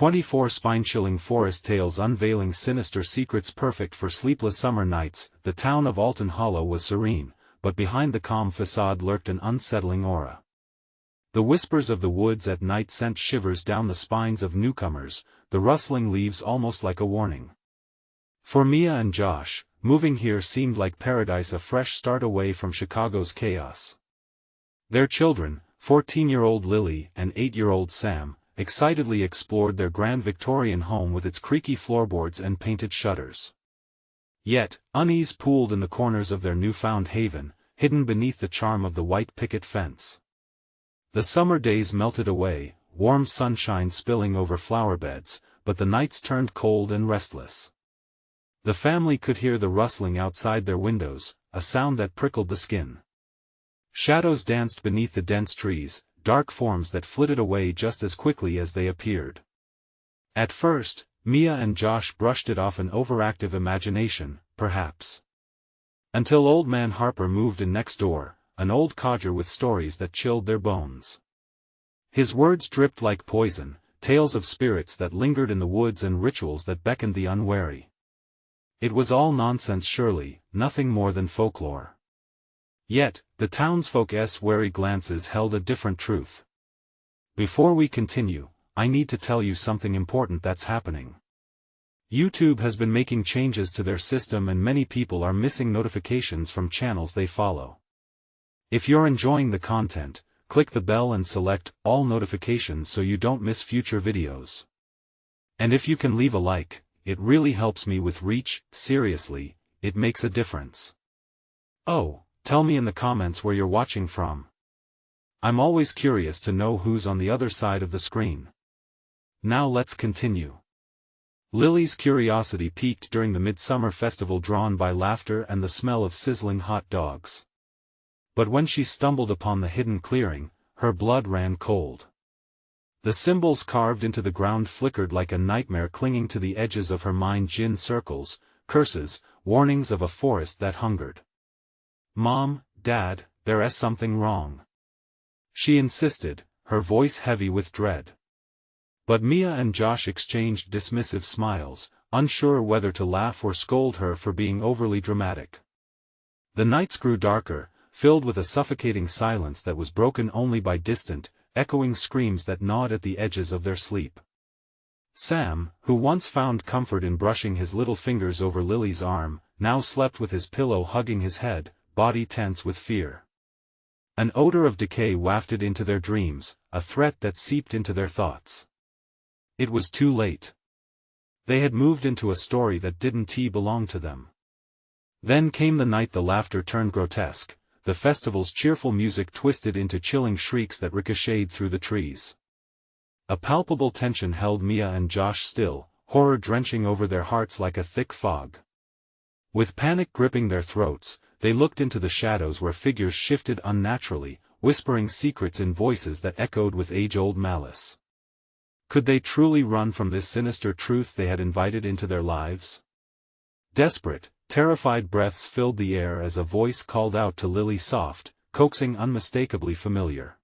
24 spine-chilling forest tales unveiling sinister secrets perfect for sleepless summer nights. The town of Alton Hollow was serene, but behind the calm facade lurked an unsettling aura. The whispers of the woods at night sent shivers down the spines of newcomers, the rustling leaves almost like a warning. For Mia and Josh, moving here seemed like paradise, a fresh start away from Chicago's chaos. Their children, 14-year-old Lily and 8-year-old Sam, excitedly explored their grand Victorian home with its creaky floorboards and painted shutters. Yet, unease pooled in the corners of their newfound haven, hidden beneath the charm of the white picket fence. The summer days melted away, warm sunshine spilling over flowerbeds, but the nights turned cold and restless. The family could hear the rustling outside their windows, a sound that prickled the skin. Shadows danced beneath the dense trees, dark forms that flitted away just as quickly as they appeared. At first, Mia and Josh brushed it off, an overactive imagination, perhaps. Until Old Man Harper moved in next door, an old codger with stories that chilled their bones. His words dripped like poison, tales of spirits that lingered in the woods and rituals that beckoned the unwary. It was all nonsense surely, nothing more than folklore. Yet, the townsfolk's wary glances held a different truth. Before we continue, I need to tell you something important that's happening. YouTube has been making changes to their system and many people are missing notifications from channels they follow. If you're enjoying the content, click the bell and select all notifications so you don't miss future videos. And if you can leave a like, it really helps me with reach. Seriously, it makes a difference. Oh, tell me in the comments where you're watching from. I'm always curious to know who's on the other side of the screen. Now let's continue. Lily's curiosity peaked during the midsummer festival, drawn by laughter and the smell of sizzling hot dogs. But when she stumbled upon the hidden clearing, her blood ran cold. The symbols carved into the ground flickered like a nightmare, clinging to the edges of her mind. Jinn circles, curses, warnings of a forest that hungered. "Mom, Dad, there's something wrong," she insisted, her voice heavy with dread. But Mia and Josh exchanged dismissive smiles, unsure whether to laugh or scold her for being overly dramatic. The nights grew darker, filled with a suffocating silence that was broken only by distant, echoing screams that gnawed at the edges of their sleep. Sam, who once found comfort in brushing his little fingers over Lily's arm, now slept with his pillow hugging his head, body tense with fear. An odor of decay wafted into their dreams, a threat that seeped into their thoughts. It was too late. They had moved into a story that didn't belong to them. Then came the night the laughter turned grotesque, the festival's cheerful music twisted into chilling shrieks that ricocheted through the trees. A palpable tension held Mia and Josh still, horror drenching over their hearts like a thick fog. With panic gripping their throats, they looked into the shadows where figures shifted unnaturally, whispering secrets in voices that echoed with age-old malice. Could they truly run from this sinister truth they had invited into their lives? Desperate, terrified breaths filled the air as a voice called out to Lily, soft, coaxing, unmistakably familiar.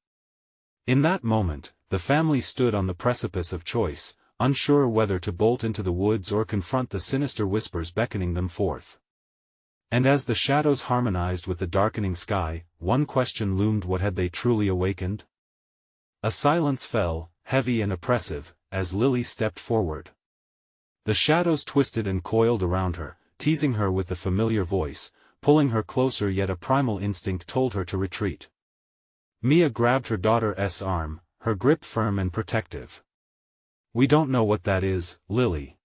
In that moment, the family stood on the precipice of choice, unsure whether to bolt into the woods or confront the sinister whispers beckoning them forth. And as the shadows harmonized with the darkening sky, one question loomed: what had they truly awakened? A silence fell, heavy and oppressive, as Lily stepped forward. The shadows twisted and coiled around her, teasing her with the familiar voice, pulling her closer, yet a primal instinct told her to retreat. Mia grabbed her daughter's arm, her grip firm and protective. "We don't know what that is, Lily,"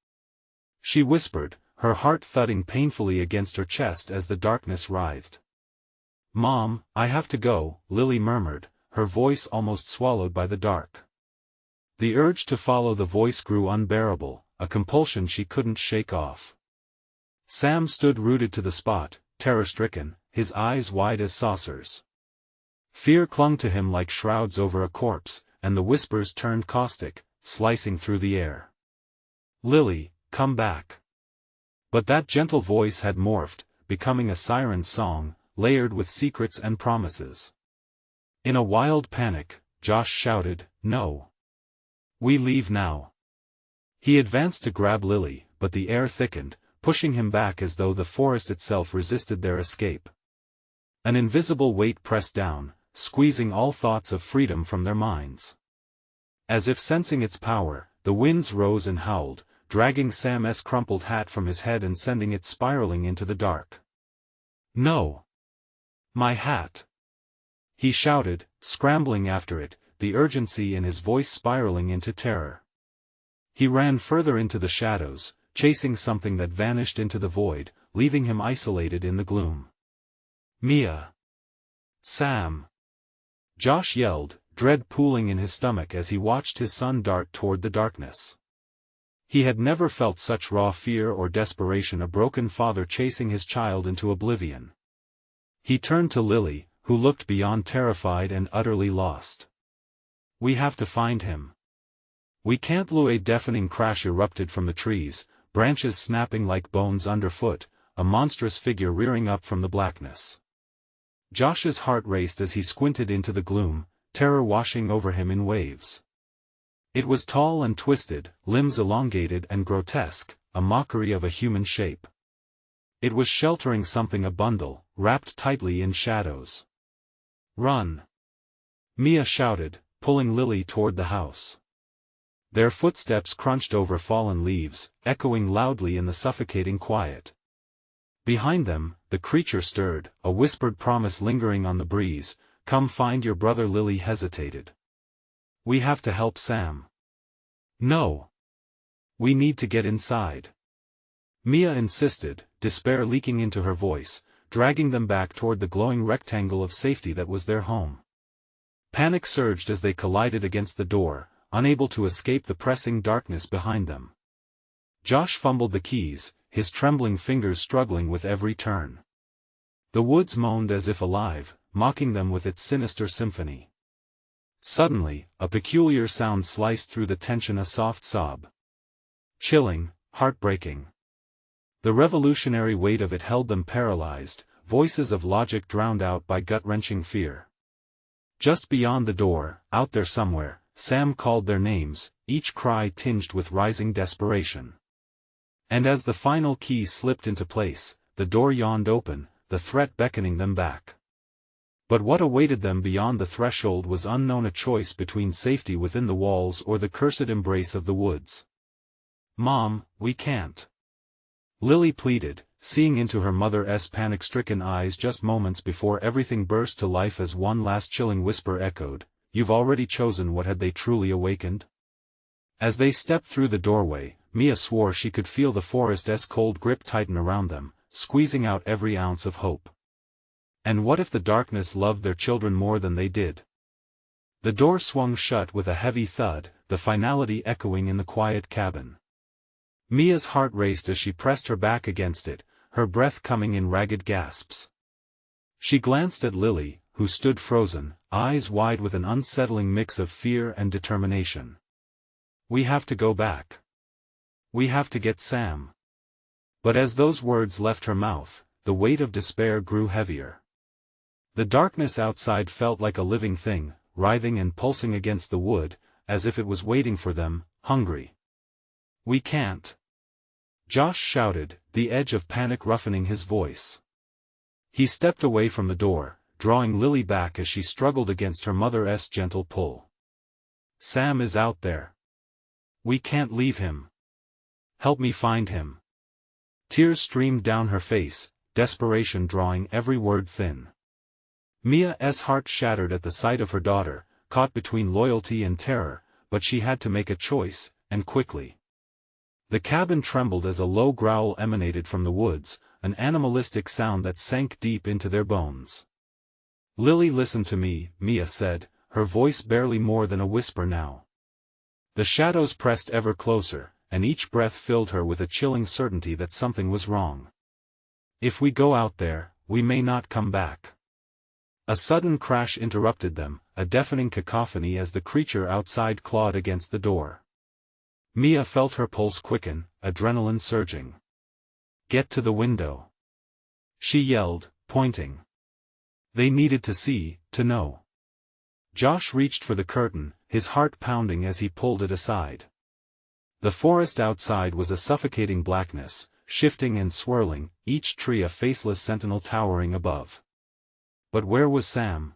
she whispered, her heart thudding painfully against her chest as the darkness writhed. "Mom, I have to go," Lily murmured, her voice almost swallowed by the dark. The urge to follow the voice grew unbearable, a compulsion she couldn't shake off. Sam stood rooted to the spot, terror-stricken, his eyes wide as saucers. Fear clung to him like shrouds over a corpse, and the whispers turned caustic, slicing through the air. "Lily, come back." But that gentle voice had morphed, becoming a siren's song, layered with secrets and promises. In a wild panic, Josh shouted, "No. We leave now. He advanced to grab Lily, but the air thickened, pushing him back as though the forest itself resisted their escape. An invisible weight pressed down, squeezing all thoughts of freedom from their minds. As if sensing its power, the winds rose and howled, dragging Sam's crumpled hat from his head and sending it spiraling into the dark. "No! My hat!" he shouted, scrambling after it, the urgency in his voice spiraling into terror. He ran further into the shadows, chasing something that vanished into the void, leaving him isolated in the gloom. "Mia! Sam!" Josh yelled, dread pooling in his stomach as he watched his son dart toward the darkness. He had never felt such raw fear or desperation, a broken father chasing his child into oblivion. He turned to Lily, who looked beyond terrified and utterly lost. "We have to find him. We can't lose." A deafening crash erupted from the trees, branches snapping like bones underfoot, a monstrous figure rearing up from the blackness. Josh's heart raced as he squinted into the gloom, terror washing over him in waves. It was tall and twisted, limbs elongated and grotesque, a mockery of a human shape. It was sheltering something, a bundle, wrapped tightly in shadows. "Run!" Mia shouted, pulling Lily toward the house. Their footsteps crunched over fallen leaves, echoing loudly in the suffocating quiet. Behind them, the creature stirred, a whispered promise lingering on the breeze, "Come find your brother." Lily hesitated. "We have to help Sam." "No. We need to get inside." Mia insisted, despair leaking into her voice, dragging them back toward the glowing rectangle of safety that was their home. Panic surged as they collided against the door, unable to escape the pressing darkness behind them. Josh fumbled the keys, his trembling fingers struggling with every turn. The woods moaned as if alive, mocking them with its sinister symphony. Suddenly, a peculiar sound sliced through the tension, a soft sob. Chilling, heartbreaking. The revolutionary weight of it held them paralyzed, voices of logic drowned out by gut-wrenching fear. Just beyond the door, out there somewhere, Sam called their names, each cry tinged with rising desperation. And as the final key slipped into place, the door yawned open, the threat beckoning them back. But what awaited them beyond the threshold was unknown, a choice between safety within the walls or the cursed embrace of the woods. "Mom, we can't," Lily pleaded, seeing into her mother's panic-stricken eyes just moments before everything burst to life as one last chilling whisper echoed, "You've already chosen." What had they truly awakened? As they stepped through the doorway, Mia swore she could feel the forest's cold grip tighten around them, squeezing out every ounce of hope. And what if the darkness loved their children more than they did? The door swung shut with a heavy thud, the finality echoing in the quiet cabin. Mia's heart raced as she pressed her back against it, her breath coming in ragged gasps. She glanced at Lily, who stood frozen, eyes wide with an unsettling mix of fear and determination. "We have to go back. We have to get Sam." But as those words left her mouth, the weight of despair grew heavier. The darkness outside felt like a living thing, writhing and pulsing against the wood, as if it was waiting for them, hungry. "We can't," Josh shouted, the edge of panic roughening his voice. He stepped away from the door, drawing Lily back as she struggled against her mother's gentle pull. "Sam is out there. We can't leave him. Help me find him." Tears streamed down her face, desperation drawing every word thin. Mia's heart shattered at the sight of her daughter, caught between loyalty and terror, but she had to make a choice, and quickly. The cabin trembled as a low growl emanated from the woods, an animalistic sound that sank deep into their bones. "Lily, listen to me," Mia said, her voice barely more than a whisper now. The shadows pressed ever closer, and each breath filled her with a chilling certainty that something was wrong. "If we go out there, we may not come back." A sudden crash interrupted them, a deafening cacophony as the creature outside clawed against the door. Mia felt her pulse quicken, adrenaline surging. "Get to the window," she yelled, pointing. They needed to see, to know. Josh reached for the curtain, his heart pounding as he pulled it aside. The forest outside was a suffocating blackness, shifting and swirling, each tree a faceless sentinel towering above. But where was Sam?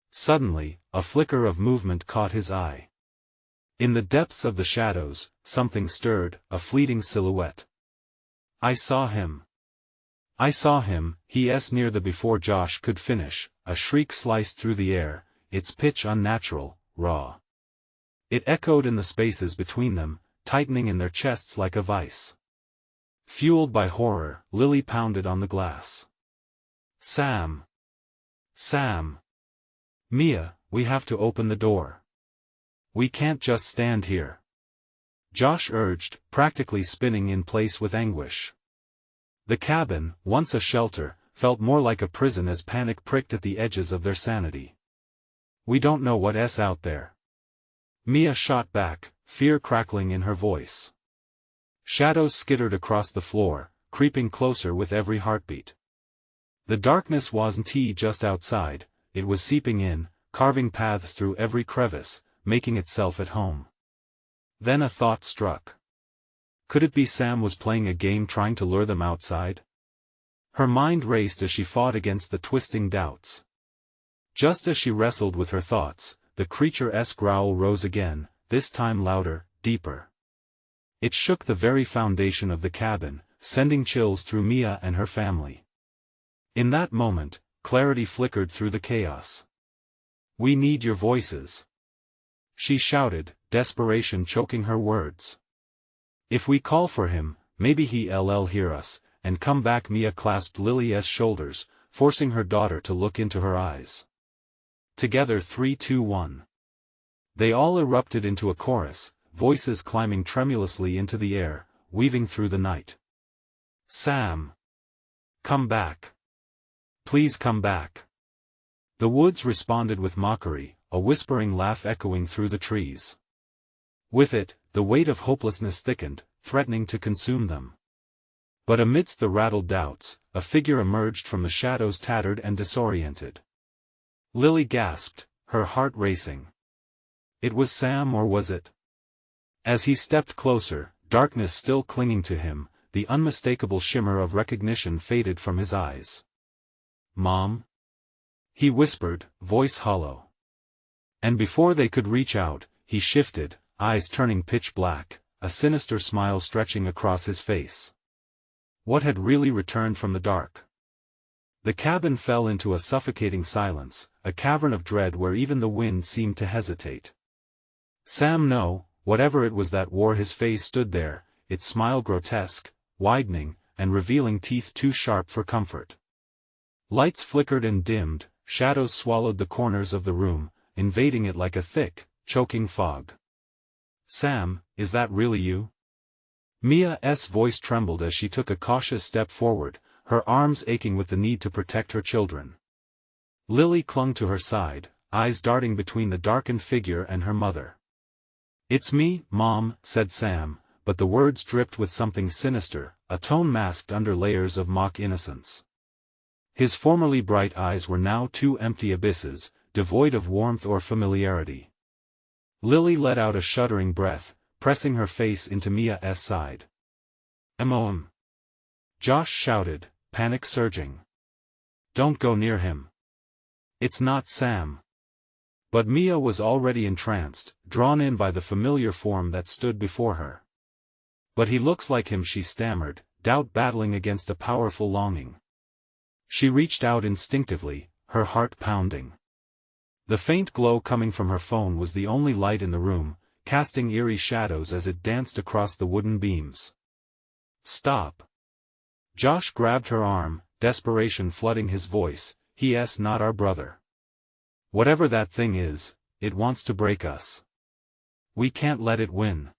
Suddenly, a flicker of movement caught his eye. In the depths of the shadows, something stirred, a fleeting silhouette. I saw him. He near the before Josh could finish, a shriek sliced through the air, its pitch unnatural, raw. It echoed in the spaces between them, tightening in their chests like a vice. Fueled by horror, Lily pounded on the glass. Sam! Sam! Mia, we have to open the door. We can't just stand here. Josh urged, practically spinning in place with anguish. The cabin, once a shelter, felt more like a prison as panic pricked at the edges of their sanity. We don't know what's out there. Mia shot back, fear crackling in her voice. Shadows skittered across the floor, creeping closer with every heartbeat. The darkness wasn't just outside, it was seeping in, carving paths through every crevice, making itself at home. Then a thought struck. Could it be Sam was playing a game trying to lure them outside? Her mind raced as she fought against the twisting doubts. Just as she wrestled with her thoughts, the creature's growl rose again, this time louder, deeper. It shook the very foundation of the cabin, sending chills through Mia and her family. In that moment, clarity flickered through the chaos. We need your voices. She shouted, desperation choking her words. If we call for him, maybe he'll hear us, and come back. Mia clasped Lily's shoulders, forcing her daughter to look into her eyes. Together 3, 2, 1. They all erupted into a chorus, voices climbing tremulously into the air, weaving through the night. Sam! Come back! Please come back! The woods responded with mockery, a whispering laugh echoing through the trees. With it, the weight of hopelessness thickened, threatening to consume them. But amidst the rattled doubts, a figure emerged from the shadows, tattered and disoriented. Lily gasped, her heart racing. It was Sam, or was it? As he stepped closer, darkness still clinging to him, the unmistakable shimmer of recognition faded from his eyes. Mom? He whispered, voice hollow. And before they could reach out, he shifted, eyes turning pitch black, a sinister smile stretching across his face. What had really returned from the dark? The cabin fell into a suffocating silence, a cavern of dread where even the wind seemed to hesitate. Sam, no, whatever it was that wore his face, stood there, its smile grotesque, widening, and revealing teeth too sharp for comfort. Lights flickered and dimmed, shadows swallowed the corners of the room, invading it like a thick, choking fog. Sam, is that really you? Mia's voice trembled as she took a cautious step forward, her arms aching with the need to protect her children. Lily clung to her side, eyes darting between the darkened figure and her mother. It's me, Mom, said Sam, but the words dripped with something sinister, a tone masked under layers of mock innocence. His formerly bright eyes were now two empty abysses, devoid of warmth or familiarity. Lily let out a shuddering breath, pressing her face into Mia's side. "Mom!" Josh shouted, panic surging. "Don't go near him. It's not Sam." But Mia was already entranced, drawn in by the familiar form that stood before her. "But he looks like him," she stammered, doubt battling against a powerful longing. She reached out instinctively, her heart pounding. The faint glow coming from her phone was the only light in the room, casting eerie shadows as it danced across the wooden beams. "Stop!" Josh grabbed her arm, desperation flooding his voice. "He's not our brother. Whatever that thing is, it wants to break us. We can't let it win."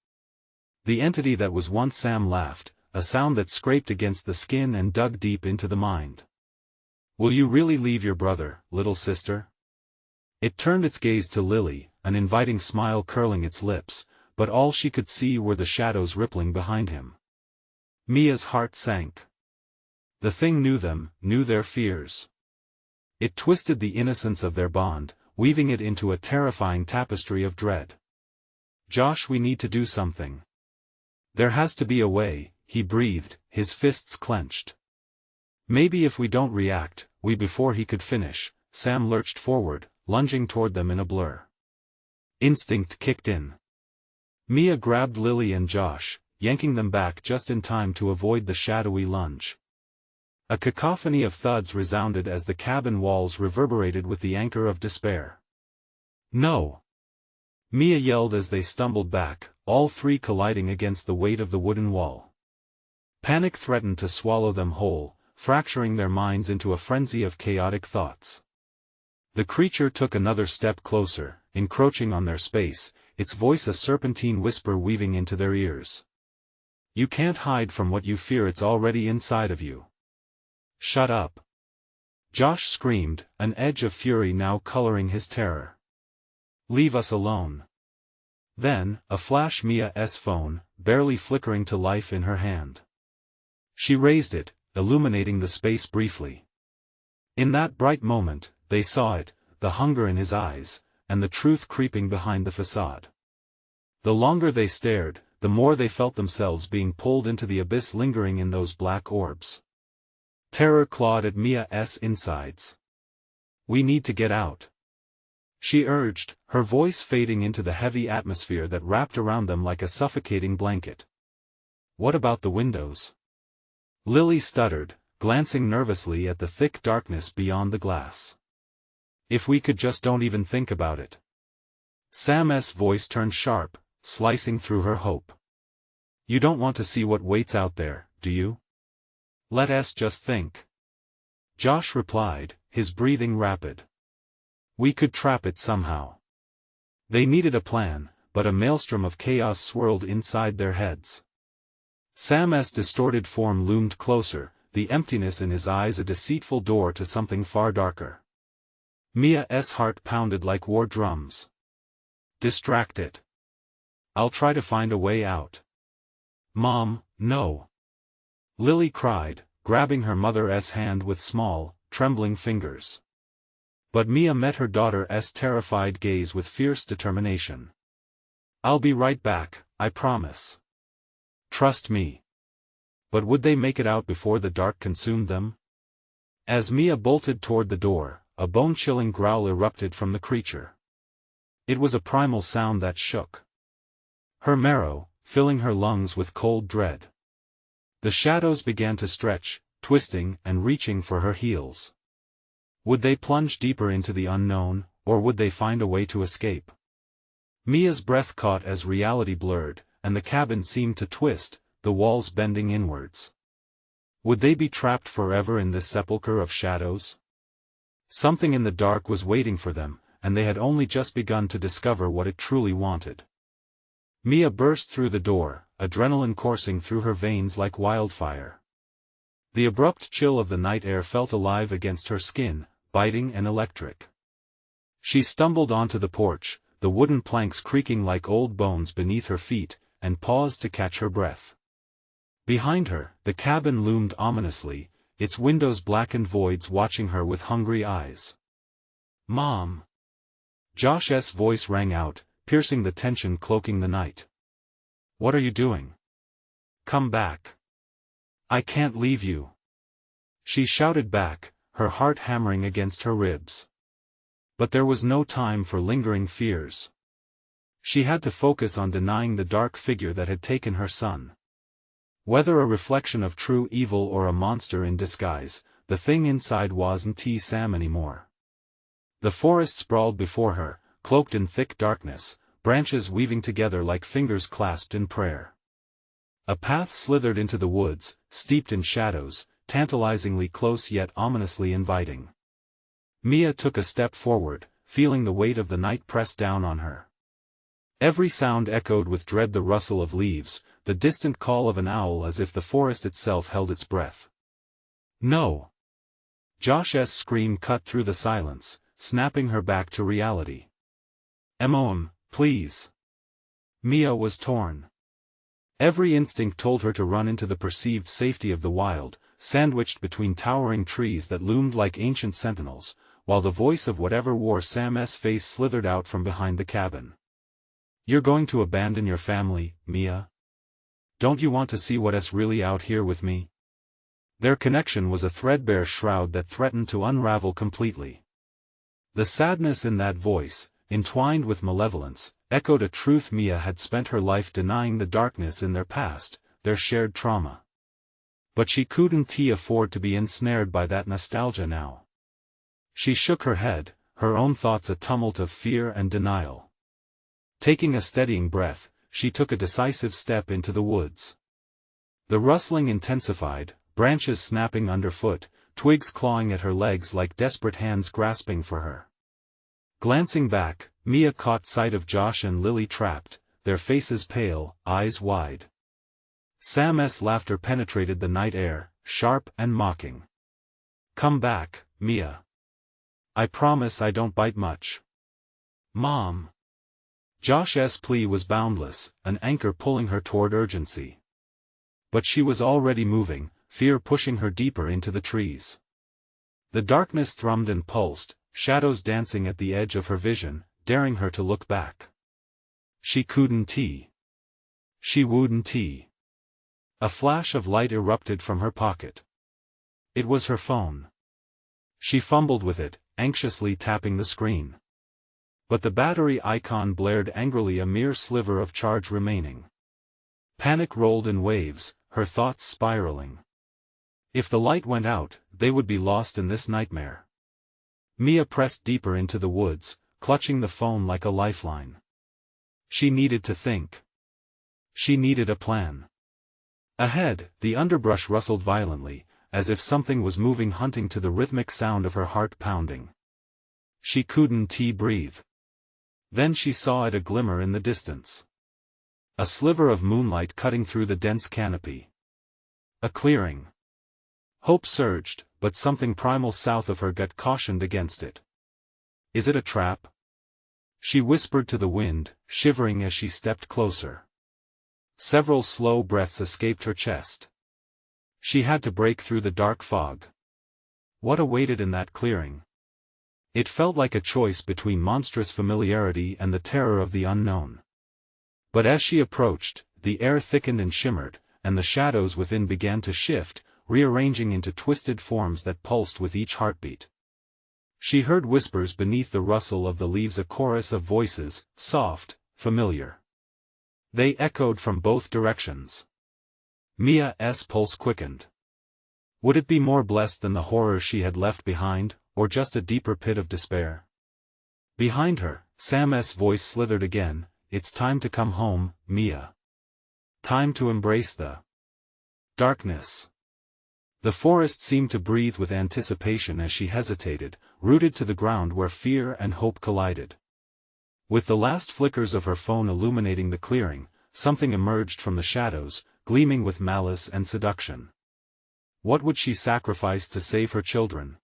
The entity that was once Sam laughed, a sound that scraped against the skin and dug deep into the mind. "Will you really leave your brother, little sister?" It turned its gaze to Lily, an inviting smile curling its lips, but all she could see were the shadows rippling behind him. Mia's heart sank. The thing knew them, knew their fears. It twisted the innocence of their bond, weaving it into a terrifying tapestry of dread. "Josh, we need to do something." There has to be a way, he breathed, his fists clenched. Maybe if we don't react, before he could finish, Sam lurched forward, lunging toward them in a blur. Instinct kicked in. Mia grabbed Lily and Josh, yanking them back just in time to avoid the shadowy lunge. A cacophony of thuds resounded as the cabin walls reverberated with the anchor of despair. No! Mia yelled as they stumbled back, all three colliding against the weight of the wooden wall. Panic threatened to swallow them whole, fracturing their minds into a frenzy of chaotic thoughts. The creature took another step closer, encroaching on their space, its voice a serpentine whisper weaving into their ears. You can't hide from what you fear, it's already inside of you. Shut up! Josh screamed, an edge of fury now coloring his terror. Leave us alone. Then, a flash, Mia's phone, barely flickering to life in her hand. She raised it, illuminating the space briefly. In that bright moment, they saw it, the hunger in his eyes, and the truth creeping behind the facade. The longer they stared, the more they felt themselves being pulled into the abyss lingering in those black orbs. Terror clawed at Mia's insides. We need to get out, she urged, her voice fading into the heavy atmosphere that wrapped around them like a suffocating blanket. What about the windows? Lily stuttered, glancing nervously at the thick darkness beyond the glass. If we could just don't even think about it. Sam's voice turned sharp, slicing through her hope. You don't want to see what waits out there, do you? Let us just think. Josh replied, his breathing rapid. We could trap it somehow. They needed a plan, but a maelstrom of chaos swirled inside their heads. Sam's distorted form loomed closer, the emptiness in his eyes a deceitful door to something far darker. Mia's heart pounded like war drums. Distract it. I'll try to find a way out. Mom, no. Lily cried, grabbing her mother's hand with small, trembling fingers. But Mia met her daughter's terrified gaze with fierce determination. I'll be right back, I promise. Trust me. But would they make it out before the dark consumed them? As Mia bolted toward the door, a bone-chilling growl erupted from the creature. It was a primal sound that shook her marrow, filling her lungs with cold dread. The shadows began to stretch, twisting and reaching for her heels. Would they plunge deeper into the unknown, or would they find a way to escape? Mia's breath caught as reality blurred, and the cabin seemed to twist, the walls bending inwards. Would they be trapped forever in this sepulchre of shadows? Something in the dark was waiting for them, and they had only just begun to discover what it truly wanted. Mia burst through the door, adrenaline coursing through her veins like wildfire. The abrupt chill of the night air felt alive against her skin, biting and electric. She stumbled onto the porch, the wooden planks creaking like old bones beneath her feet, and paused to catch her breath. Behind her, the cabin loomed ominously, its windows blackened voids watching her with hungry eyes. Mom! Josh's voice rang out, piercing the tension cloaking the night. What are you doing? Come back. I can't leave you. She shouted back, her heart hammering against her ribs. But there was no time for lingering fears. She had to focus on denying the dark figure that had taken her son. Whether a reflection of true evil or a monster in disguise, the thing inside wasn't Sam anymore. The forest sprawled before her, cloaked in thick darkness, branches weaving together like fingers clasped in prayer. A path slithered into the woods, steeped in shadows, tantalizingly close yet ominously inviting. Mia took a step forward, feeling the weight of the night press down on her. Every sound echoed with dread, the rustle of leaves, the distant call of an owl, as if the forest itself held its breath. No! Josh's scream cut through the silence, snapping her back to reality. Mom, please! Mia was torn. Every instinct told her to run into the perceived safety of the wild, sandwiched between towering trees that loomed like ancient sentinels, while the voice of whatever wore Sam's face slithered out from behind the cabin. You're going to abandon your family, Mia? Don't you want to see what's really out here with me? Their connection was a threadbare shroud that threatened to unravel completely. The sadness in that voice, entwined with malevolence, echoed a truth Mia had spent her life denying: the darkness in their past, their shared trauma. But she couldn't afford to be ensnared by that nostalgia now. She shook her head, her own thoughts a tumult of fear and denial. Taking a steadying breath, she took a decisive step into the woods. The rustling intensified, branches snapping underfoot, twigs clawing at her legs like desperate hands grasping for her. Glancing back, Mia caught sight of Josh and Lily trapped, their faces pale, eyes wide. Sam's laughter penetrated the night air, sharp and mocking. "Come back, Mia. I promise I don't bite much." "Mom." Josh's plea was boundless, an anchor pulling her toward urgency. But she was already moving, fear pushing her deeper into the trees. The darkness thrummed and pulsed, shadows dancing at the edge of her vision, daring her to look back. She couldn't. She wouldn't. A flash of light erupted from her pocket. It was her phone. She fumbled with it, anxiously tapping the screen. But the battery icon blared angrily, a mere sliver of charge remaining. Panic rolled in waves, her thoughts spiraling. If the light went out, they would be lost in this nightmare. Mia pressed deeper into the woods, clutching the phone like a lifeline. She needed to think. She needed a plan. Ahead, the underbrush rustled violently, as if something was moving, hunting to the rhythmic sound of her heart pounding. She couldn't breathe. Then she saw it, a glimmer in the distance. A sliver of moonlight cutting through the dense canopy. A clearing. Hope surged, but something primal south of her gut cautioned against it. "Is it a trap?" she whispered to the wind, shivering as she stepped closer. Several slow breaths escaped her chest. She had to break through the dark fog. What awaited in that clearing? It felt like a choice between monstrous familiarity and the terror of the unknown. But as she approached, the air thickened and shimmered, and the shadows within began to shift, rearranging into twisted forms that pulsed with each heartbeat. She heard whispers beneath the rustle of the leaves, a chorus of voices, soft, familiar. They echoed from both directions. Mia's pulse quickened. Would it be more blessed than the horror she had left behind, or just a deeper pit of despair? Behind her, Sam's voice slithered again, "It's time to come home, Mia. Time to embrace the darkness." The forest seemed to breathe with anticipation as she hesitated, rooted to the ground where fear and hope collided. With the last flickers of her phone illuminating the clearing, something emerged from the shadows, gleaming with malice and seduction. What would she sacrifice to save her children?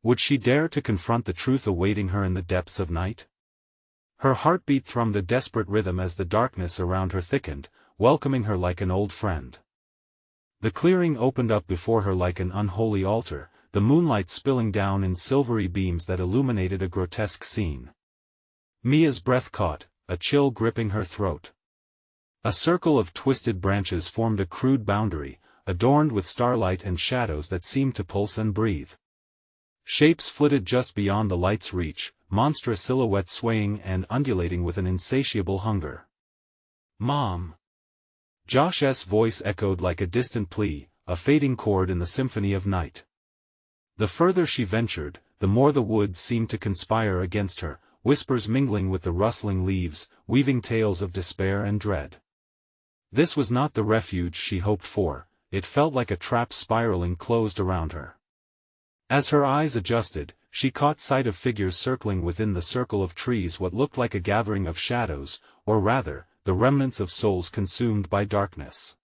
Would she dare to confront the truth awaiting her in the depths of night? Her heartbeat thrummed a desperate rhythm as the darkness around her thickened, welcoming her like an old friend. The clearing opened up before her like an unholy altar, the moonlight spilling down in silvery beams that illuminated a grotesque scene. Mia's breath caught, a chill gripping her throat. A circle of twisted branches formed a crude boundary, adorned with starlight and shadows that seemed to pulse and breathe. Shapes flitted just beyond the light's reach, monstrous silhouettes swaying and undulating with an insatiable hunger. "Mom." Josh's voice echoed like a distant plea, a fading chord in the symphony of night. The further she ventured, the more the woods seemed to conspire against her, whispers mingling with the rustling leaves, weaving tales of despair and dread. This was not the refuge she hoped for, it felt like a trap spiraling closed around her. As her eyes adjusted, she caught sight of figures circling within the circle of trees, what looked like a gathering of shadows, or rather, the remnants of souls consumed by darkness.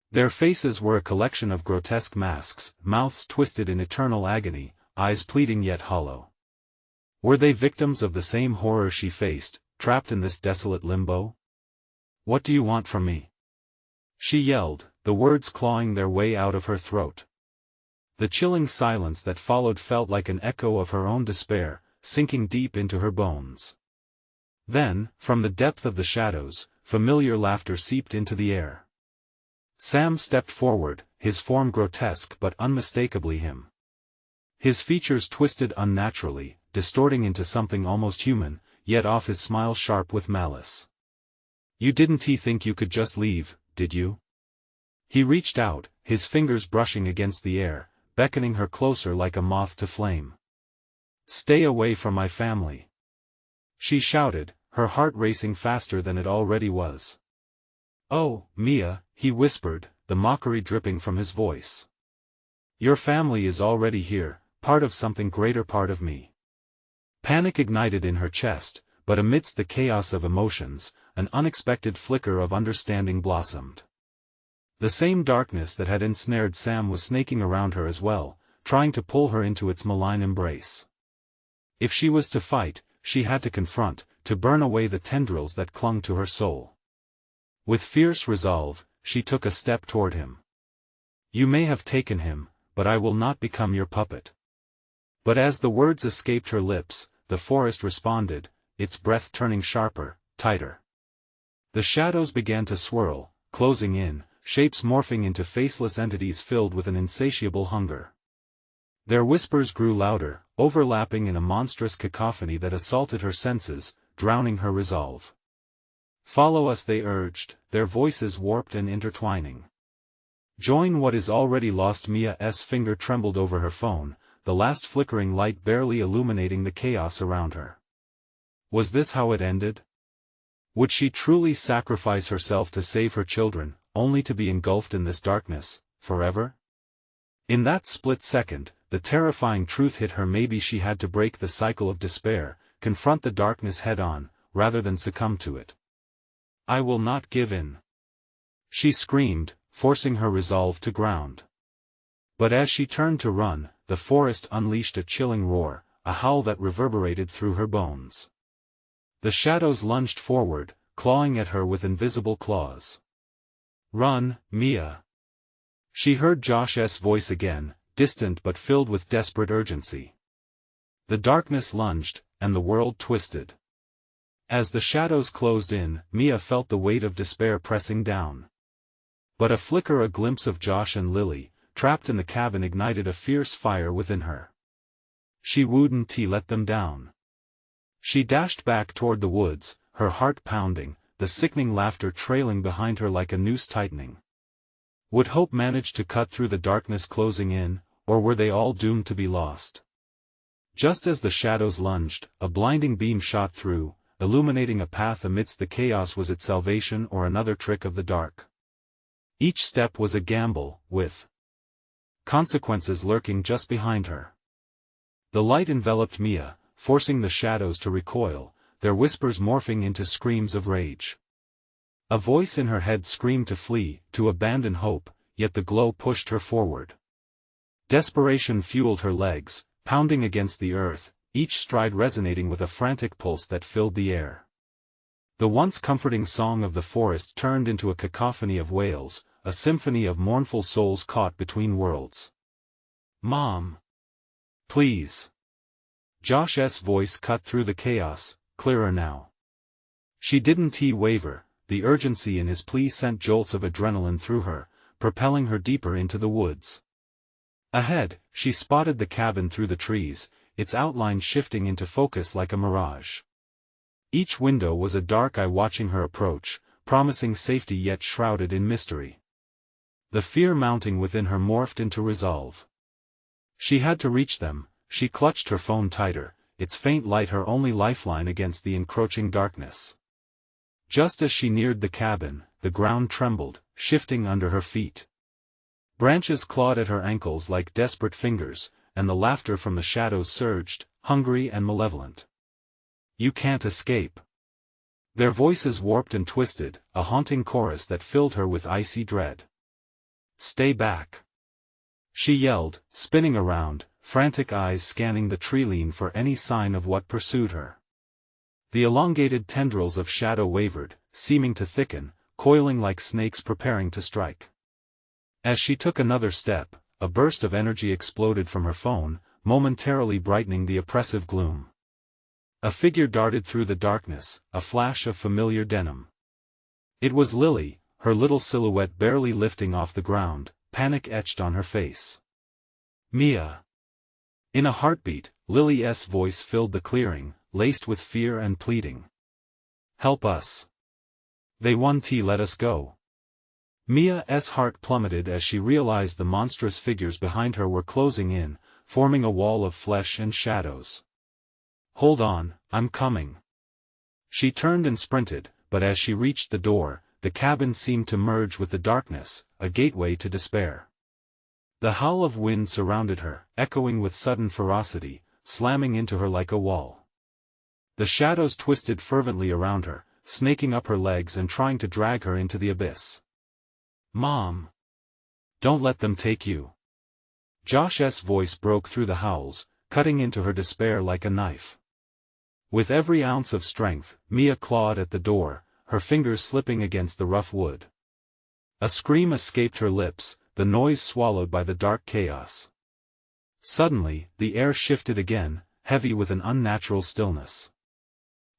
Their faces were a collection of grotesque masks, mouths twisted in eternal agony, eyes pleading yet hollow. Were they victims of the same horror she faced, trapped in this desolate limbo? "What do you want from me?" she yelled, the words clawing their way out of her throat. The chilling silence that followed felt like an echo of her own despair, sinking deep into her bones. Then, from the depth of the shadows, familiar laughter seeped into the air. Sam stepped forward, his form grotesque but unmistakably him. His features twisted unnaturally, distorting into something almost human, yet off his smile sharp with malice. "You didn't think you could just leave, did you?" He reached out, his fingers brushing against the air, beckoning her closer like a moth to flame. "Stay away from my family," she shouted, her heart racing faster than it already was. "Oh, Mia," he whispered, the mockery dripping from his voice. "Your family is already here, part of something greater, part of me." Panic ignited in her chest, but amidst the chaos of emotions, an unexpected flicker of understanding blossomed. The same darkness that had ensnared Sam was snaking around her as well, trying to pull her into its malign embrace. If she was to fight, she had to confront, to burn away the tendrils that clung to her soul. With fierce resolve, she took a step toward him. "You may have taken him, but I will not become your puppet." But as the words escaped her lips, the forest responded, its breath turning sharper, tighter. The shadows began to swirl, closing in, shapes morphing into faceless entities filled with an insatiable hunger. Their whispers grew louder, overlapping in a monstrous cacophony that assaulted her senses, drowning her resolve. "Follow us," they urged, their voices warped and intertwining. "Join what is already lost." Mia's finger trembled over her phone, the last flickering light barely illuminating the chaos around her. Was this how it ended? Would she truly sacrifice herself to save her children, only to be engulfed in this darkness, forever? In that split second, the terrifying truth hit her: maybe she had to break the cycle of despair, confront the darkness head-on, rather than succumb to it. "I will not give in," she screamed, forcing her resolve to ground. But as she turned to run, the forest unleashed a chilling roar, a howl that reverberated through her bones. The shadows lunged forward, clawing at her with invisible claws. "Run, Mia!" She heard Josh's voice again, distant but filled with desperate urgency. The darkness lunged, and the world twisted. As the shadows closed in, Mia felt the weight of despair pressing down. But a glimpse of Josh and Lily, trapped in the cabin, ignited a fierce fire within her. She wouldn't let them down. She dashed back toward the woods, her heart pounding, the sickening laughter trailing behind her like a noose tightening. Would hope manage to cut through the darkness closing in, or were they all doomed to be lost? Just as the shadows lunged, a blinding beam shot through, illuminating a path amidst the chaos. Was it salvation or another trick of the dark? Each step was a gamble, with consequences lurking just behind her. The light enveloped Mia, forcing the shadows to recoil, their whispers morphing into screams of rage. A voice in her head screamed to flee, to abandon hope, yet the glow pushed her forward. Desperation fueled her legs, pounding against the earth, each stride resonating with a frantic pulse that filled the air. The once comforting song of the forest turned into a cacophony of wails, a symphony of mournful souls caught between worlds. "Mom! Please!" Josh's voice cut through the chaos, clearer now. She didn't waver, the urgency in his plea sent jolts of adrenaline through her, propelling her deeper into the woods. Ahead, she spotted the cabin through the trees, its outline shifting into focus like a mirage. Each window was a dark eye watching her approach, promising safety yet shrouded in mystery. The fear mounting within her morphed into resolve. She had to reach them. She clutched her phone tighter, its faint light her only lifeline against the encroaching darkness. Just as she neared the cabin, the ground trembled, shifting under her feet. Branches clawed at her ankles like desperate fingers, and the laughter from the shadows surged, hungry and malevolent. "You can't escape." Their voices warped and twisted, a haunting chorus that filled her with icy dread. "Stay back!" she yelled, spinning around, frantic eyes scanning the treeline for any sign of what pursued her. The elongated tendrils of shadow wavered, seeming to thicken, coiling like snakes preparing to strike. As she took another step, a burst of energy exploded from her phone, momentarily brightening the oppressive gloom. A figure darted through the darkness, a flash of familiar denim. It was Lily, her little silhouette barely lifting off the ground, panic etched on her face. Mia! In a heartbeat, Lily's voice filled the clearing, laced with fear and pleading. Help us! They won't let us go. Mia's heart plummeted as she realized the monstrous figures behind her were closing in, forming a wall of flesh and shadows. Hold on, I'm coming. She turned and sprinted, but as she reached the door, the cabin seemed to merge with the darkness, a gateway to despair. The howl of wind surrounded her, echoing with sudden ferocity, slamming into her like a wall. The shadows twisted fervently around her, snaking up her legs and trying to drag her into the abyss. Mom! Don't let them take you. Josh's voice broke through the howls, cutting into her despair like a knife. With every ounce of strength, Mia clawed at the door, her fingers slipping against the rough wood. A scream escaped her lips, the noise swallowed by the dark chaos. Suddenly, the air shifted again, heavy with an unnatural stillness.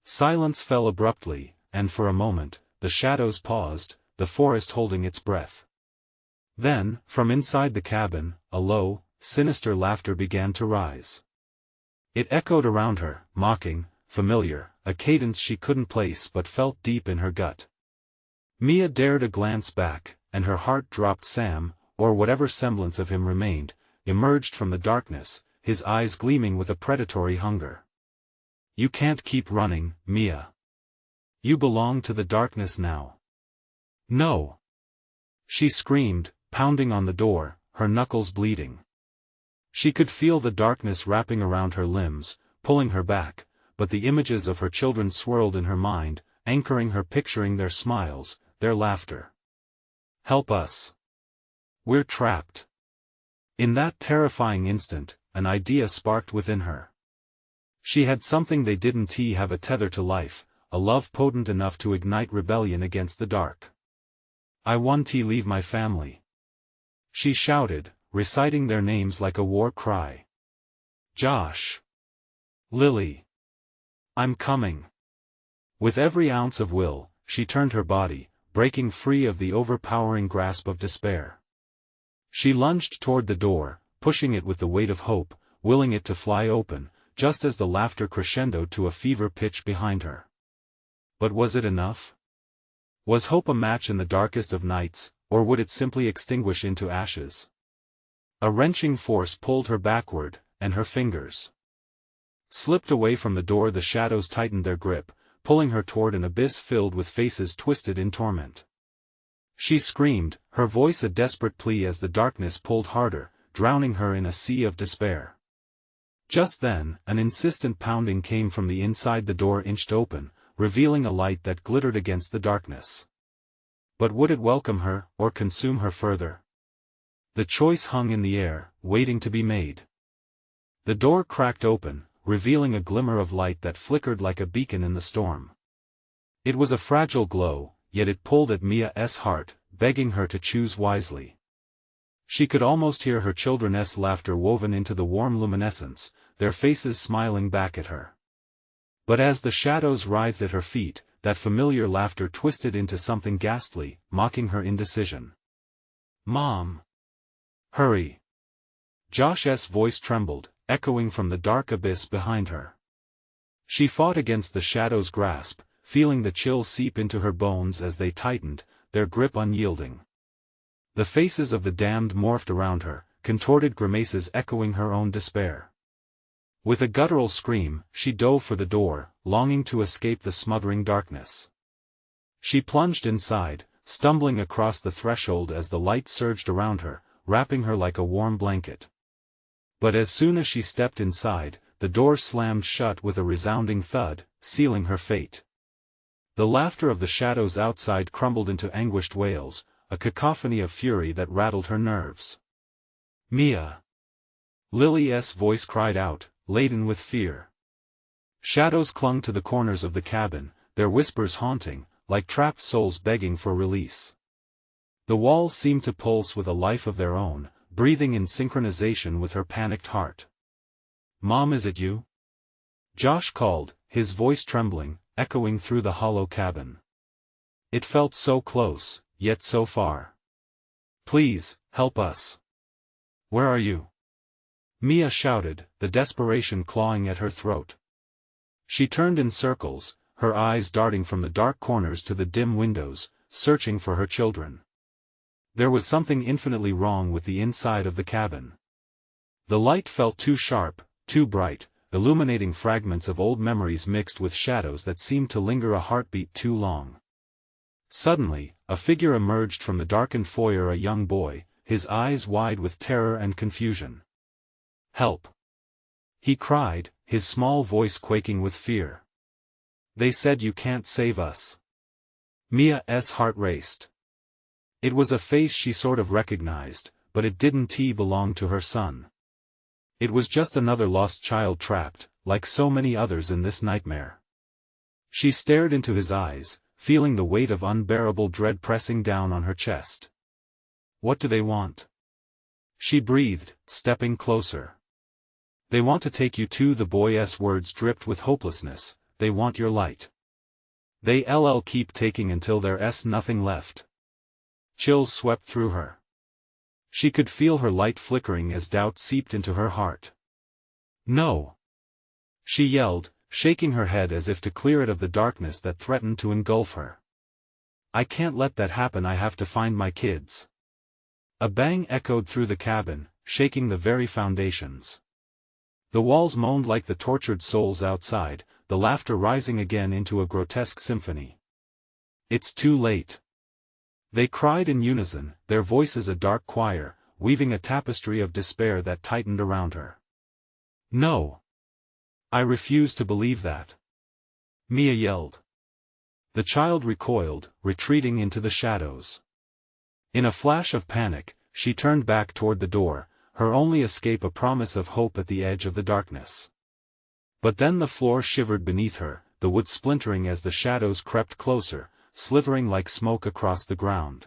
Silence fell abruptly, and for a moment, the shadows paused, the forest holding its breath. Then, from inside the cabin, a low, sinister laughter began to rise. It echoed around her, mocking, familiar, a cadence she couldn't place but felt deep in her gut. Mia dared a glance back, and her heart dropped. Sam, or whatever semblance of him remained, emerged from the darkness, his eyes gleaming with a predatory hunger. You can't keep running, Mia. You belong to the darkness now. No! She screamed, pounding on the door, her knuckles bleeding. She could feel the darkness wrapping around her limbs, pulling her back, but the images of her children swirled in her mind, anchoring her, picturing their smiles, their laughter. Help us! We're trapped. In that terrifying instant, an idea sparked within her. She had something they didn't have: a tether to life, a love potent enough to ignite rebellion against the dark. I want to leave my family. She shouted, reciting their names like a war cry. Josh. Lily. I'm coming. With every ounce of will, she turned her body, breaking free of the overpowering grasp of despair. She lunged toward the door, pushing it with the weight of hope, willing it to fly open, just as the laughter crescendoed to a fever pitch behind her. But was it enough? Was hope a match in the darkest of nights, or would it simply extinguish into ashes? A wrenching force pulled her backward, and her fingers slipped away from the door. The shadows tightened their grip, pulling her toward an abyss filled with faces twisted in torment. She screamed, her voice a desperate plea as the darkness pulled harder, drowning her in a sea of despair. Just then, an insistent pounding came from the inside. The door inched open, revealing a light that glittered against the darkness. But would it welcome her, or consume her further? The choice hung in the air, waiting to be made. The door cracked open, revealing a glimmer of light that flickered like a beacon in the storm. It was a fragile glow, yet it pulled at Mia's heart, begging her to choose wisely. She could almost hear her children's laughter woven into the warm luminescence, their faces smiling back at her. But as the shadows writhed at her feet, that familiar laughter twisted into something ghastly, mocking her indecision. Mom! Hurry! Josh's voice trembled, echoing from the dark abyss behind her. She fought against the shadow's grasp, feeling the chill seep into her bones as they tightened, their grip unyielding. The faces of the damned morphed around her, contorted grimaces echoing her own despair. With a guttural scream, she dove for the door, longing to escape the smothering darkness. She plunged inside, stumbling across the threshold as the light surged around her, wrapping her like a warm blanket. But as soon as she stepped inside, the door slammed shut with a resounding thud, sealing her fate. The laughter of the shadows outside crumbled into anguished wails, a cacophony of fury that rattled her nerves. Mia! Lily's voice cried out, laden with fear. Shadows clung to the corners of the cabin, their whispers haunting, like trapped souls begging for release. The walls seemed to pulse with a life of their own, breathing in synchronization with her panicked heart. Mom, is it you? Josh called, his voice trembling, echoing through the hollow cabin. It felt so close, yet so far. Please, help us. Where are you? Mia shouted, the desperation clawing at her throat. She turned in circles, her eyes darting from the dark corners to the dim windows, searching for her children. There was something infinitely wrong with the inside of the cabin. The light felt too sharp, too bright, illuminating fragments of old memories mixed with shadows that seemed to linger a heartbeat too long. Suddenly, a figure emerged from the darkened foyer, a young boy, his eyes wide with terror and confusion. Help! He cried, his small voice quaking with fear. They said you can't save us. Mia's heart raced. It was a face she sort of recognized, but it didn't belong to her son. It was just another lost child trapped, like so many others in this nightmare. She stared into his eyes, feeling the weight of unbearable dread pressing down on her chest. What do they want? She breathed, stepping closer. They want to take you to, the boy's words dripped with hopelessness, they want your light. They'll keep taking until there's nothing left. Chills swept through her. She could feel her light flickering as doubt seeped into her heart. No! She yelled, shaking her head as if to clear it of the darkness that threatened to engulf her. I can't let that happen, I have to find my kids. A bang echoed through the cabin, shaking the very foundations. The walls moaned like the tortured souls outside, the laughter rising again into a grotesque symphony. It's too late. They cried in unison, their voices a dark choir, weaving a tapestry of despair that tightened around her. No! I refuse to believe that. Mia yelled. The child recoiled, retreating into the shadows. In a flash of panic, she turned back toward the door, her only escape a promise of hope at the edge of the darkness. But then the floor shivered beneath her, the wood splintering as the shadows crept closer, slithering like smoke across the ground.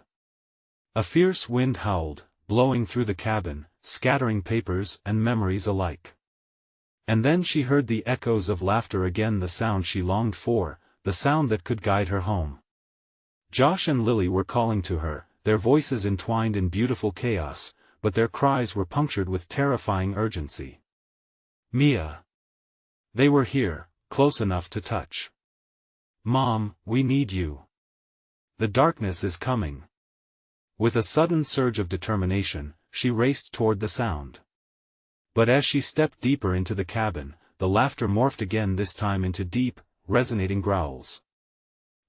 A fierce wind howled, blowing through the cabin, scattering papers and memories alike. And then she heard the echoes of laughter again, the sound she longed for, the sound that could guide her home. Josh and Lily were calling to her, their voices entwined in beautiful chaos, but their cries were punctured with terrifying urgency. Mia! They were here, close enough to touch. Mom, we need you. The darkness is coming. With a sudden surge of determination, she raced toward the sound. But as she stepped deeper into the cabin, the laughter morphed again, this time into deep, resonating growls.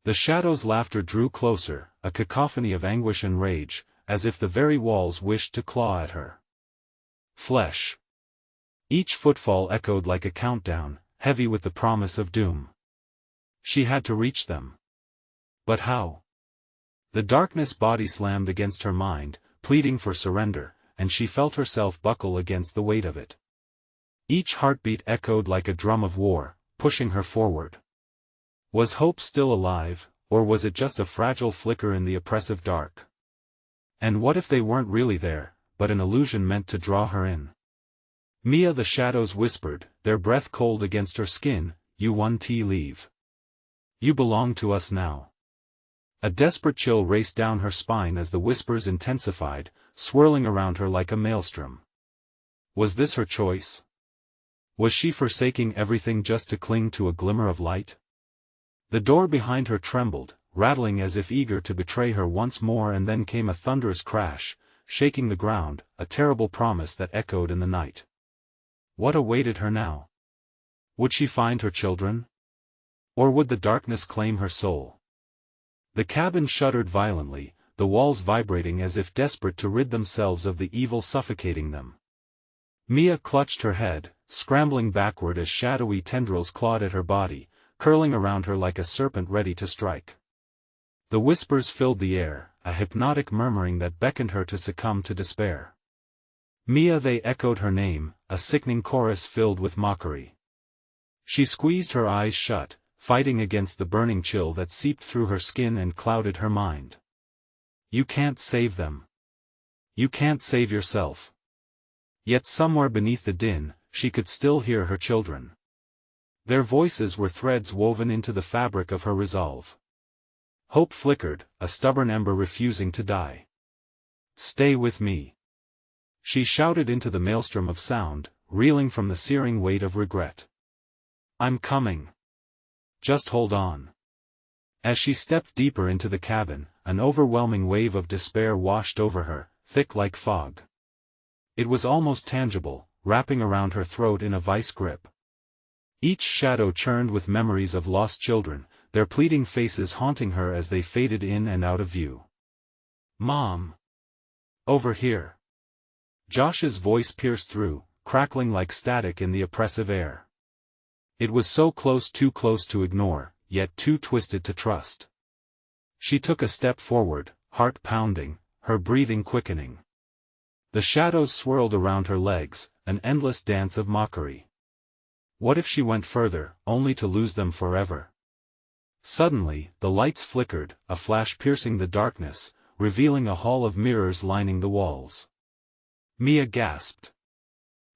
The shadows' laughter drew closer, a cacophony of anguish and rage, as if the very walls wished to claw at her flesh. Each footfall echoed like a countdown, heavy with the promise of doom. She had to reach them. But how? The darkness body slammed against her mind, pleading for surrender, and she felt herself buckle against the weight of it. Each heartbeat echoed like a drum of war, pushing her forward. Was hope still alive, or was it just a fragile flicker in the oppressive dark? And what if they weren't really there, but an illusion meant to draw her in? Mia, the shadows whispered, their breath cold against her skin, you won't leave. You belong to us now. A desperate chill raced down her spine as the whispers intensified, swirling around her like a maelstrom. Was this her choice? Was she forsaking everything just to cling to a glimmer of light? The door behind her trembled, rattling as if eager to betray her once more, and then came a thunderous crash, shaking the ground, a terrible promise that echoed in the night. What awaited her now? Would she find her children? Or would the darkness claim her soul? The cabin shuddered violently, the walls vibrating as if desperate to rid themselves of the evil suffocating them. Mia clutched her head, scrambling backward as shadowy tendrils clawed at her body, curling around her like a serpent ready to strike. The whispers filled the air, a hypnotic murmuring that beckoned her to succumb to despair. Mia, they echoed her name, a sickening chorus filled with mockery. She squeezed her eyes shut, fighting against the burning chill that seeped through her skin and clouded her mind. You can't save them. You can't save yourself. Yet somewhere beneath the din, she could still hear her children. Their voices were threads woven into the fabric of her resolve. Hope flickered, a stubborn ember refusing to die. "Stay with me," she shouted into the maelstrom of sound, reeling from the searing weight of regret. "I'm coming. Just hold on." As she stepped deeper into the cabin, an overwhelming wave of despair washed over her, thick like fog. It was almost tangible, wrapping around her throat in a vice grip. Each shadow churned with memories of lost children, their pleading faces haunting her as they faded in and out of view. "Mom! Over here!" Josh's voice pierced through, crackling like static in the oppressive air. It was so close, too close to ignore, yet too twisted to trust. She took a step forward, heart pounding, her breathing quickening. The shadows swirled around her legs, an endless dance of mockery. What if she went further, only to lose them forever? Suddenly, the lights flickered, a flash piercing the darkness, revealing a hall of mirrors lining the walls. Mia gasped.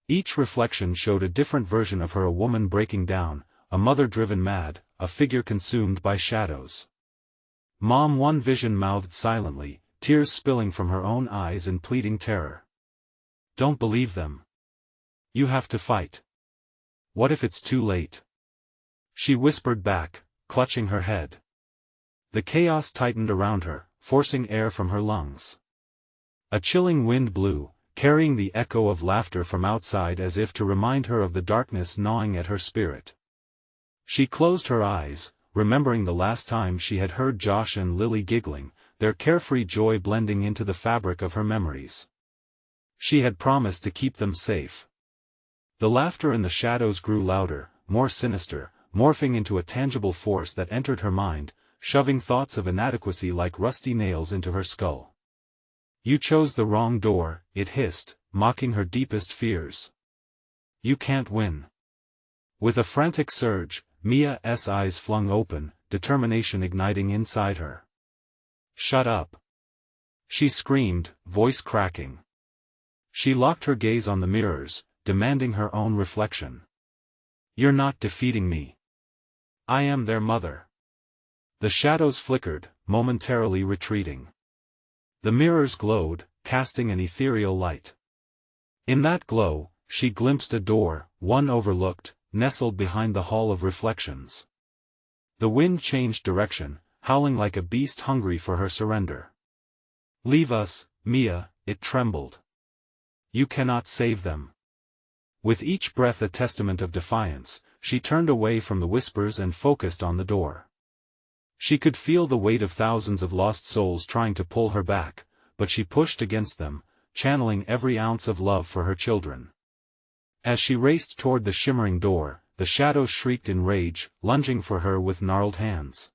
Each reflection showed a different version of her: a woman breaking down, a mother driven mad, a figure consumed by shadows. Mom, one vision mouthed silently, tears spilling from her own eyes in pleading terror. "Don't believe them. You have to fight. What if it's too late?" She whispered back, clutching her head. The chaos tightened around her, forcing air from her lungs. A chilling wind blew, carrying the echo of laughter from outside as if to remind her of the darkness gnawing at her spirit. She closed her eyes, remembering the last time she had heard Josh and Lily giggling, their carefree joy blending into the fabric of her memories. She had promised to keep them safe. The laughter in the shadows grew louder, more sinister, morphing into a tangible force that entered her mind, shoving thoughts of inadequacy like rusty nails into her skull. "You chose the wrong door," it hissed, mocking her deepest fears. "You can't win." With a frantic surge, Mia's eyes flung open, determination igniting inside her. "Shut up!" she screamed, voice cracking. She locked her gaze on the mirrors, demanding her own reflection. "You're not defeating me. I am their mother." The shadows flickered, momentarily retreating. The mirrors glowed, casting an ethereal light. In that glow, she glimpsed a door, one overlooked, nestled behind the hall of reflections. The wind changed direction, howling like a beast hungry for her surrender. "Leave us, Mia," it trembled. "You cannot save them." With each breath a testament of defiance, she turned away from the whispers and focused on the door. She could feel the weight of thousands of lost souls trying to pull her back, but she pushed against them, channeling every ounce of love for her children. As she raced toward the shimmering door, the shadows shrieked in rage, lunging for her with gnarled hands.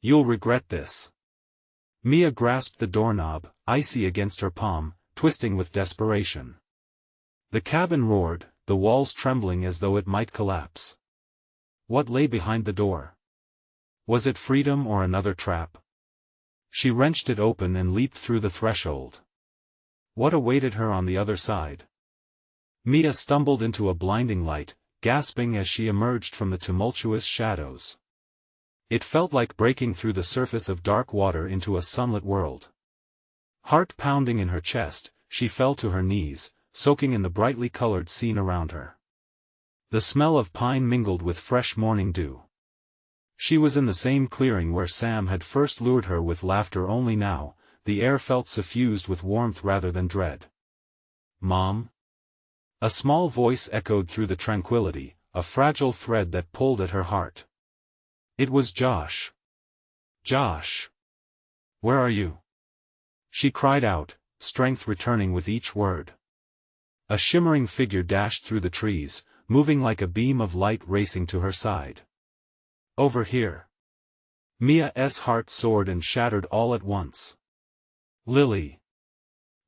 "You'll regret this." Mia grasped the doorknob, icy against her palm, twisting with desperation. The cabin roared, the walls trembling as though it might collapse. What lay behind the door? Was it freedom or another trap? She wrenched it open and leaped through the threshold. What awaited her on the other side? Mia stumbled into a blinding light, gasping as she emerged from the tumultuous shadows. It felt like breaking through the surface of dark water into a sunlit world. Heart pounding in her chest, she fell to her knees, soaking in the brightly colored scene around her. The smell of pine mingled with fresh morning dew. She was in the same clearing where Sam had first lured her with laughter, only now, the air felt suffused with warmth rather than dread. "Mom?" A small voice echoed through the tranquility, a fragile thread that pulled at her heart. It was Josh. "Josh! Where are you?" She cried out, strength returning with each word. A shimmering figure dashed through the trees, moving like a beam of light racing to her side. "Over here." Mia's heart soared and shattered all at once. "Lily!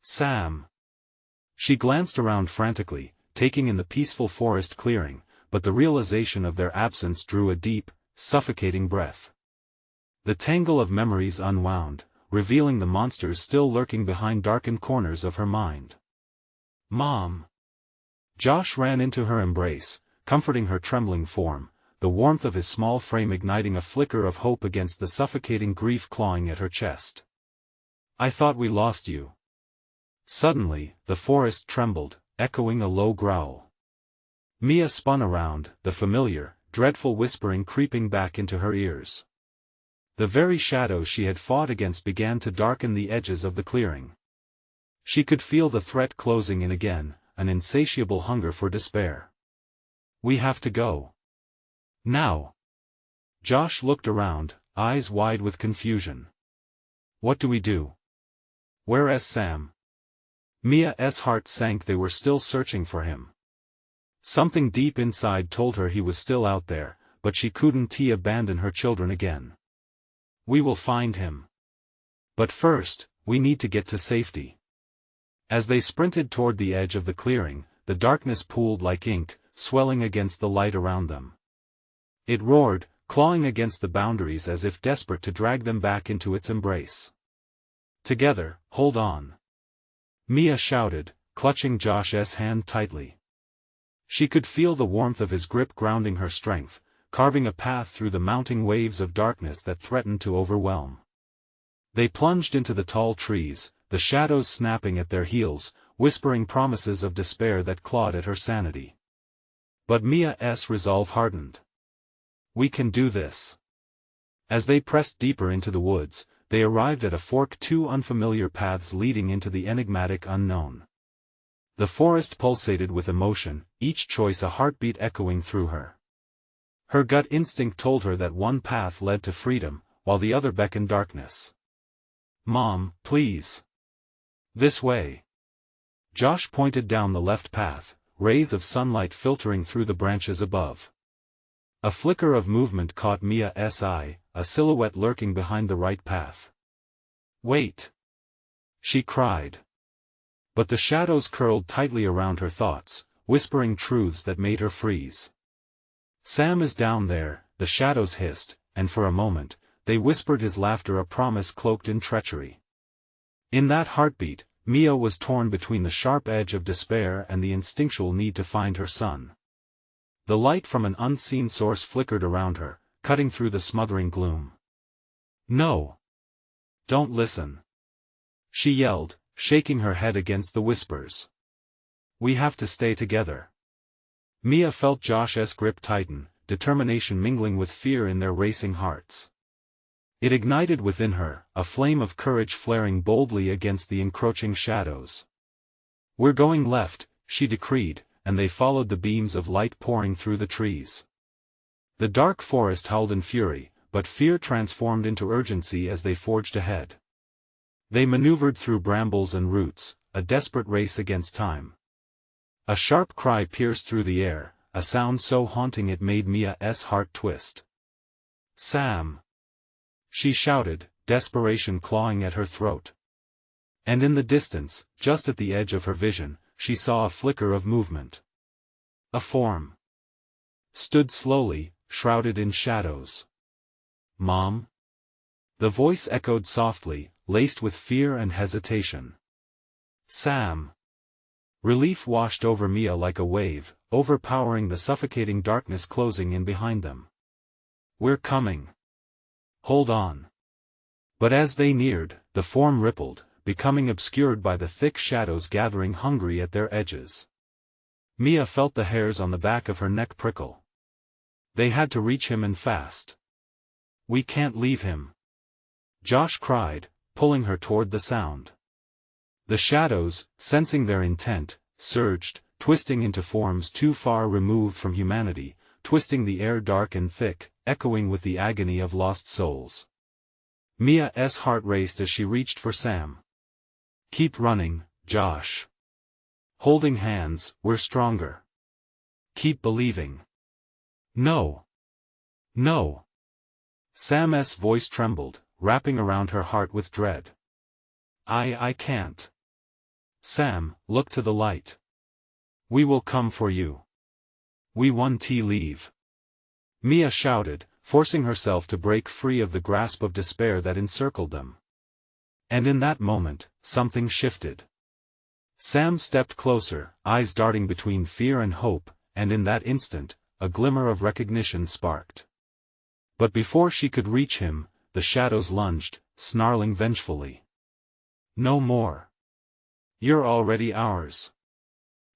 Sam!" She glanced around frantically, taking in the peaceful forest clearing, but the realization of their absence drew a deep, suffocating breath. The tangle of memories unwound, revealing the monsters still lurking behind darkened corners of her mind. "Mom!" Josh ran into her embrace, comforting her trembling form, the warmth of his small frame igniting a flicker of hope against the suffocating grief clawing at her chest. "I thought we lost you." Suddenly, the forest trembled, echoing a low growl. Mia spun around, the familiar, dreadful whispering creeping back into her ears. The very shadows she had fought against began to darken the edges of the clearing. She could feel the threat closing in again, an insatiable hunger for despair. "We have to go. Now." Josh looked around, eyes wide with confusion. "What do we do? Where's Sam?" Mia's heart sank. They were still searching for him. Something deep inside told her he was still out there, but she couldn't abandon her children again. "We will find him. But first, we need to get to safety." As they sprinted toward the edge of the clearing, the darkness pooled like ink, swelling against the light around them. It roared, clawing against the boundaries as if desperate to drag them back into its embrace. "Together, hold on," Mia shouted, clutching Josh's hand tightly. She could feel the warmth of his grip grounding her strength, carving a path through the mounting waves of darkness that threatened to overwhelm. They plunged into the tall trees, the shadows snapping at their heels, whispering promises of despair that clawed at her sanity. But Mia's resolve hardened. "We can do this." As they pressed deeper into the woods, they arrived at a fork, two unfamiliar paths leading into the enigmatic unknown. The forest pulsated with emotion, each choice a heartbeat echoing through her. Her gut instinct told her that one path led to freedom, while the other beckoned darkness. "Mom, please. This way." Josh pointed down the left path, rays of sunlight filtering through the branches above. A flicker of movement caught Mia's eye, a silhouette lurking behind the right path. "Wait!" she cried. But the shadows curled tightly around her thoughts, whispering truths that made her freeze. "Sam is down there," the shadows hissed, and for a moment, they whispered his laughter, a promise cloaked in treachery. In that heartbeat, Mia was torn between the sharp edge of despair and the instinctual need to find her son. The light from an unseen source flickered around her, cutting through the smothering gloom. "No! Don't listen!" she yelled, shaking her head against the whispers. "We have to stay together." Mia felt Josh's grip tighten, determination mingling with fear in their racing hearts. It ignited within her, a flame of courage flaring boldly against the encroaching shadows. "We're going left," she decreed, and they followed the beams of light pouring through the trees. The dark forest howled in fury, but fear transformed into urgency as they forged ahead. They maneuvered through brambles and roots, a desperate race against time. A sharp cry pierced through the air, a sound so haunting it made Mia's heart twist. "Sam!" she shouted, desperation clawing at her throat. And in the distance, just at the edge of her vision, she saw a flicker of movement. A form stood slowly, shrouded in shadows. "Mom?" The voice echoed softly, laced with fear and hesitation. "Sam!" Relief washed over Mia like a wave, overpowering the suffocating darkness closing in behind them. "We're coming. Hold on." But as they neared, the form rippled, becoming obscured by the thick shadows gathering hungry at their edges. Mia felt the hairs on the back of her neck prickle. They had to reach him and fast. "We can't leave him," Josh cried, pulling her toward the sound. The shadows, sensing their intent, surged, twisting into forms too far removed from humanity, twisting the air dark and thick, echoing with the agony of lost souls. Mia's heart raced as she reached for Sam. "Keep running, Josh. Holding hands, we're stronger. Keep believing." "No. No." Sam's voice trembled, wrapping around her heart with dread. I can't." "Sam, look to the light. We will come for you. We won't leave." Mia shouted, forcing herself to break free of the grasp of despair that encircled them. And in that moment, something shifted. Sam stepped closer, eyes darting between fear and hope, and in that instant, a glimmer of recognition sparked. But before she could reach him, the shadows lunged, snarling vengefully. "No more. You're already ours."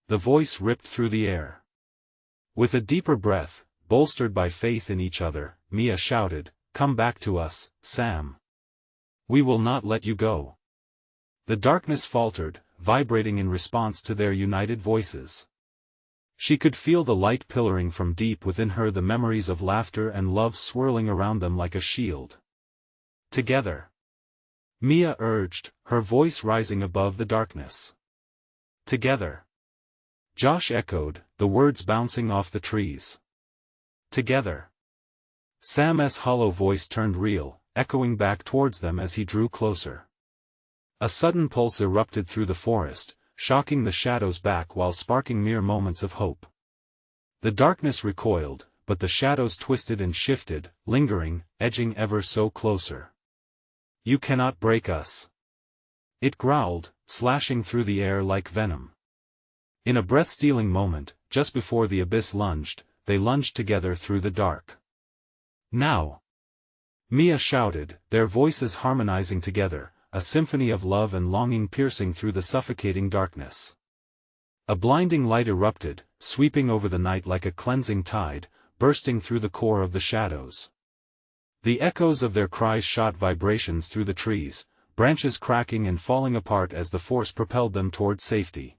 The voice ripped through the air. With a deeper breath, bolstered by faith in each other, Mia shouted, "Come back to us, Sam. We will not let you go." The darkness faltered, vibrating in response to their united voices. She could feel the light pillaring from deep within her, the memories of laughter and love swirling around them like a shield. "Together," Mia urged, her voice rising above the darkness. "Together," Josh echoed, the words bouncing off the trees. "Together." Sam's hollow voice turned real, echoing back towards them as he drew closer. A sudden pulse erupted through the forest, shocking the shadows back while sparking mere moments of hope. The darkness recoiled, but the shadows twisted and shifted, lingering, edging ever so closer. "You cannot break us," it growled, slashing through the air like venom. In a breath-stealing moment, just before the abyss lunged, they lunged together through the dark. "Now!" Mia shouted, their voices harmonizing together, a symphony of love and longing piercing through the suffocating darkness. A blinding light erupted, sweeping over the night like a cleansing tide, bursting through the core of the shadows. The echoes of their cries shot vibrations through the trees, branches cracking and falling apart as the force propelled them toward safety.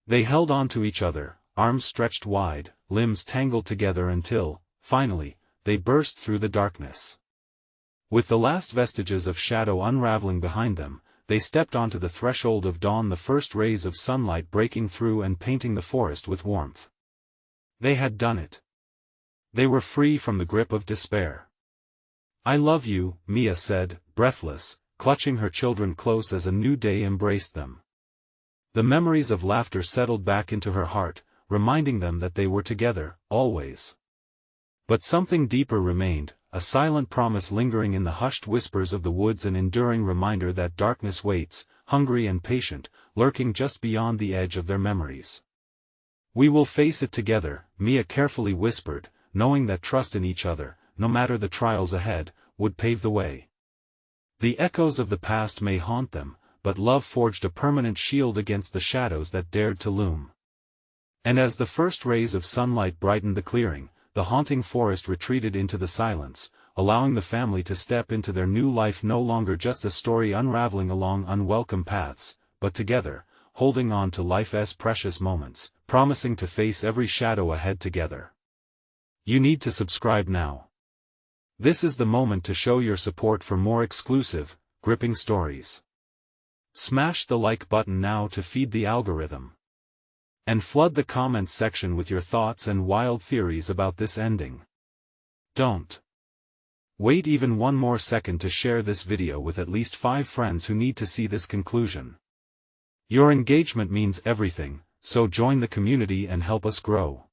They held on to each other, arms stretched wide, limbs tangled together until, finally, they burst through the darkness. With the last vestiges of shadow unraveling behind them, they stepped onto the threshold of dawn, the first rays of sunlight breaking through and painting the forest with warmth. They had done it. They were free from the grip of despair. "I love you," Mia said, breathless, clutching her children close as a new day embraced them. The memories of laughter settled back into her heart, reminding them that they were together, always. But something deeper remained, a silent promise lingering in the hushed whispers of the woods, an enduring reminder that darkness waits, hungry and patient, lurking just beyond the edge of their memories. "We will face it together," Mia carefully whispered, knowing that trust in each other, no matter the trials ahead, would pave the way. The echoes of the past may haunt them, but love forged a permanent shield against the shadows that dared to loom. And as the first rays of sunlight brightened the clearing, the haunting forest retreated into the silence, allowing the family to step into their new life, no longer just a story unraveling along unwelcome paths, but together, holding on to life's precious moments, promising to face every shadow ahead together. You need to subscribe now. This is the moment to show your support for more exclusive, gripping stories. Smash the like button now to feed the algorithm. And flood the comments section with your thoughts and wild theories about this ending. Don't wait even one more second to share this video with at least 5 friends who need to see this conclusion. Your engagement means everything, so join the community and help us grow.